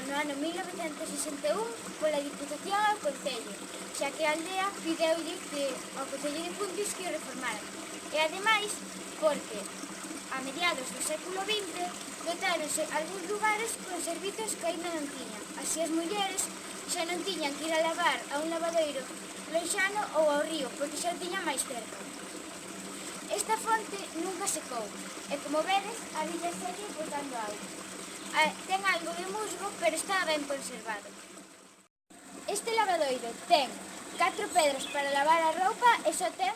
no ano 1961 pola Diputación ao Concello, xa que a aldea pideulle que ao Concello de Puntis que o reformaran. E ademais, porque a mediados do século XX dotáronse algúns lugares con servizos que ainda non tiñan. Así as mulleres xa non tiñan que ir a lavar a un lavadoiro lonxano ou ao río, porque xa o tiñan máis cerca. Esta fonte nunca secou, e como vedes, a villa segue botando auga. Ten algo de musgo, pero está ben conservado. Este lavadoiro ten 4 pedras para lavar a roupa e só ten